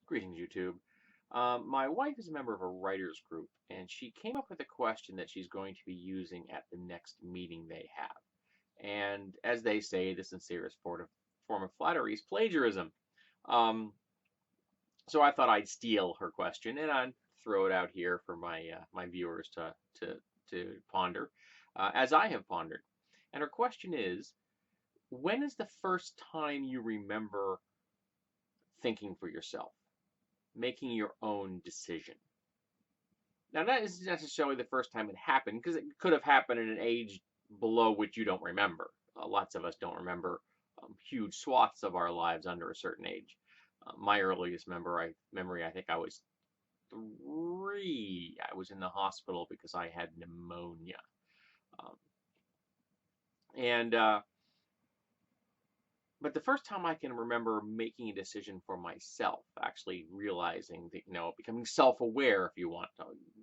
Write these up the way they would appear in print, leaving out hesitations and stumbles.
Greetings, YouTube. My wife is a member of a writers group, and she came up with a question that she's going to be using at the next meeting they have. And as they say, the sincerest form of flattery is plagiarism. Um, so I thought I'd steal her question and I'd throw it out here for my viewers to ponder, as I have pondered. And her question is, when is the first time you remember thinking for yourself, making your own decision? Now, that isn't necessarily the first time it happened, because it could have happened at an age below which you don't remember. Lots of us don't remember huge swaths of our lives under a certain age. My earliest memory, I think I was 3. I was in the hospital because I had pneumonia. Um, and But the first time I can remember making a decision for myself, actually realizing that, becoming self-aware, if you want,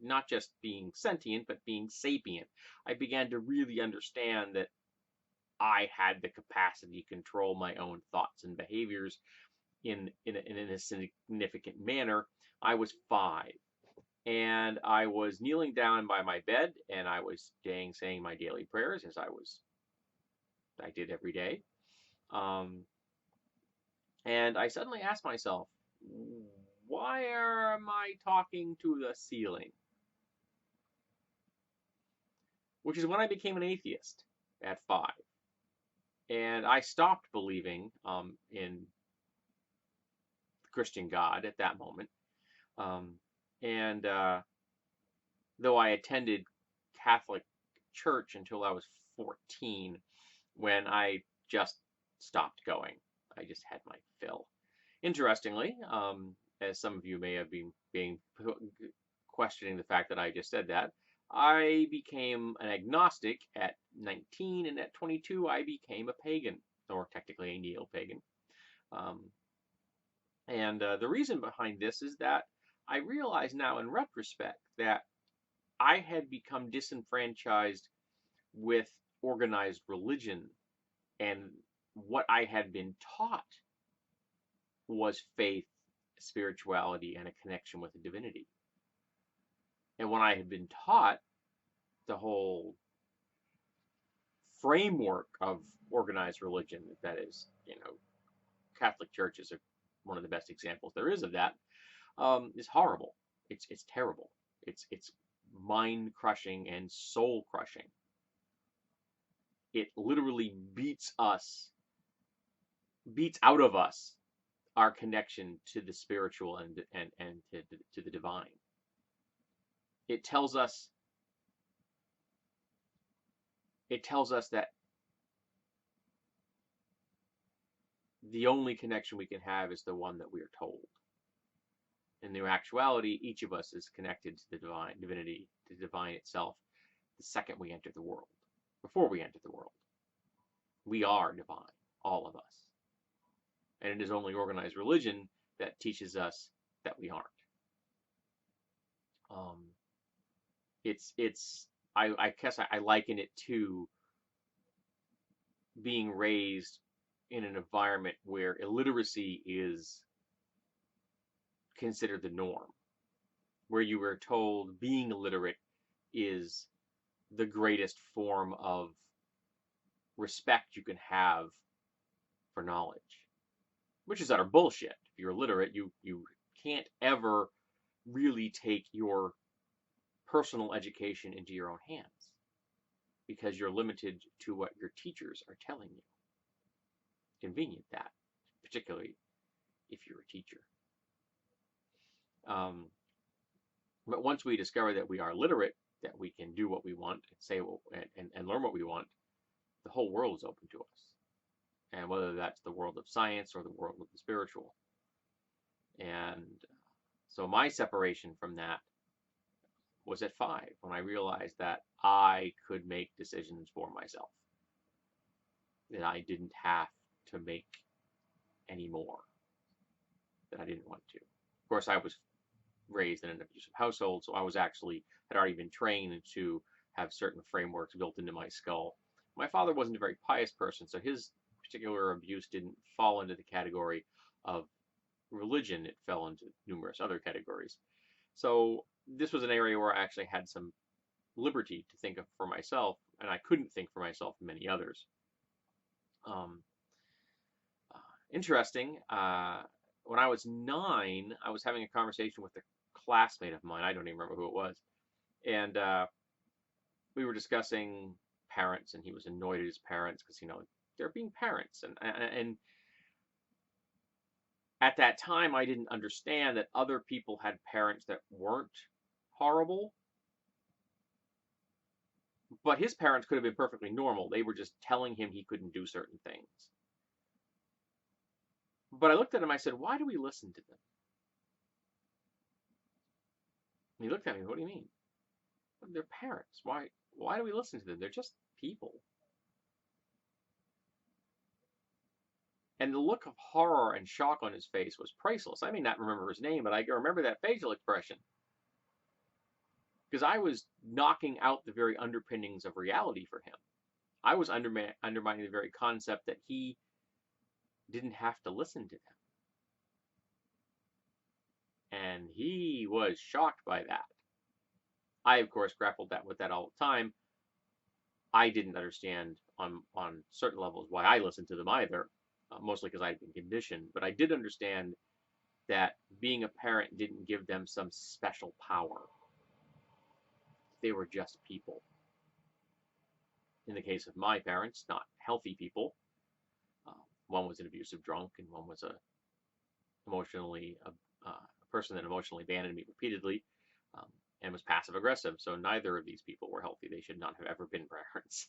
not just being sentient, but being sapient, I began to really understand that I had the capacity to control my own thoughts and behaviors in a significant manner. I was 5, and I was kneeling down by my bed, and I was saying my daily prayers, as I did every day. And I suddenly asked myself, why am I talking to the ceiling? Which is when I became an atheist at 5. And I stopped believing in the Christian God at that moment. And Though I attended Catholic church until I was 14, when I just stopped going. I just had my fill. Interestingly, as some of you may have been questioning the fact that I just said that, I became an agnostic at 19, and at 22 I became a pagan, or technically a neo-pagan. Um, the reason behind this is that I realize now in retrospect that I had become disenfranchised with organized religion, and what I had been taught was faith, spirituality, and a connection with the divinity. And when I had been taught the whole framework of organized religion, that is, Catholic Church is one of the best examples there is of that, is horrible. It's terrible. It's mind crushing and soul crushing. It literally beats out of us our connection to the spiritual and to the divine. It tells us that the only connection we can have is the one that we are told. In the actuality, each of us is connected to the divinity, to the divine itself, the second we enter the world. Before we enter the world, we are divine, all of us. And it is only organized religion that teaches us that we aren't. I guess I liken it to being raised in an environment where illiteracy is considered the norm, where you were told being illiterate is the greatest form of respect you can have for knowledge, which is utter bullshit. If you're illiterate, you can't ever really take your personal education into your own hands, because you're limited to what your teachers are telling you. Convenient, that, particularly if you're a teacher. But once we discover that we are literate, that we can do what we want and say and learn what we want, the whole world is open to us. And whether that's the world of science or the world of the spiritual. And so my separation from that was at 5, when I realized that I could make decisions for myself, that I didn't have to make any more, that I didn't want to. Of course, I was raised in an abusive household, so I had already been trained to have certain frameworks built into my skull. My father wasn't a very pious person, so his particular abuse didn't fall into the category of religion, it fell into numerous other categories. So this was an area where I actually had some liberty to think of for myself, and I couldn't think for myself in many others. Um, Interesting. When I was 9, I was having a conversation with a classmate of mine. I don't even remember who it was, and we were discussing parents, and he was annoyed at his parents because they're being parents, and at that time I didn't understand that other people had parents that weren't horrible, but his parents could have been perfectly normal. They were just telling him he couldn't do certain things. But I looked at him, I said, why do we listen to them? And he looked at me, what do you mean? They're parents. Why do we listen to them? They're just people. And the look of horror and shock on his face was priceless. I may not remember his name, but I remember that facial expression. Because I was knocking out the very underpinnings of reality for him. I was undermining the very concept that he didn't have to listen to them. And he was shocked by that. I, of course, grappled with that all the time. I didn't understand on certain levels why I listened to them either, mostly because I had been conditioned. But I did understand that being a parent didn't give them some special power. They were just people. In the case of my parents, not healthy people. One was an abusive drunk, and one was a person that emotionally abandoned me repeatedly, and was passive aggressive. So neither of these people were healthy. They should not have ever been parents.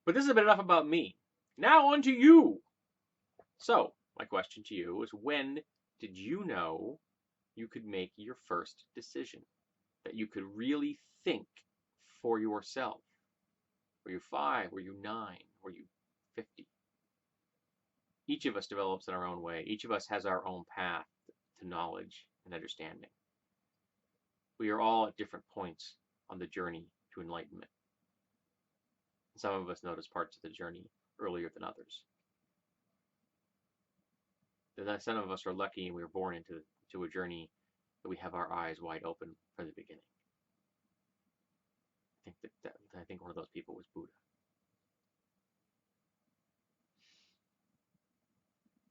But this has been enough about me. Now on to you. So my question to you is, when did you know you could make your first decision? That you could really think for yourself? Were you 5? Were you 9? Were you 50? Each of us develops in our own way. Each of us has our own path to knowledge and understanding. We are all at different points on the journey to enlightenment. Some of us notice parts of the journey earlier than others. Some of us are lucky and we were born into a journey that we have our eyes wide open from the beginning. I think one of those people was Buddha.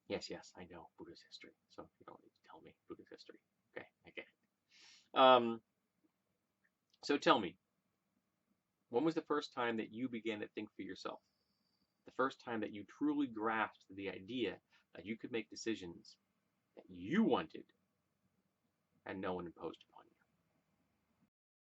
Yes, I know Buddha's history, so you don't need to tell me Buddha's history. Okay, I get it. So tell me, when was the first time that you began to think for yourself? The first time that you truly grasped the idea that you could make decisions that you wanted and no one imposed upon you?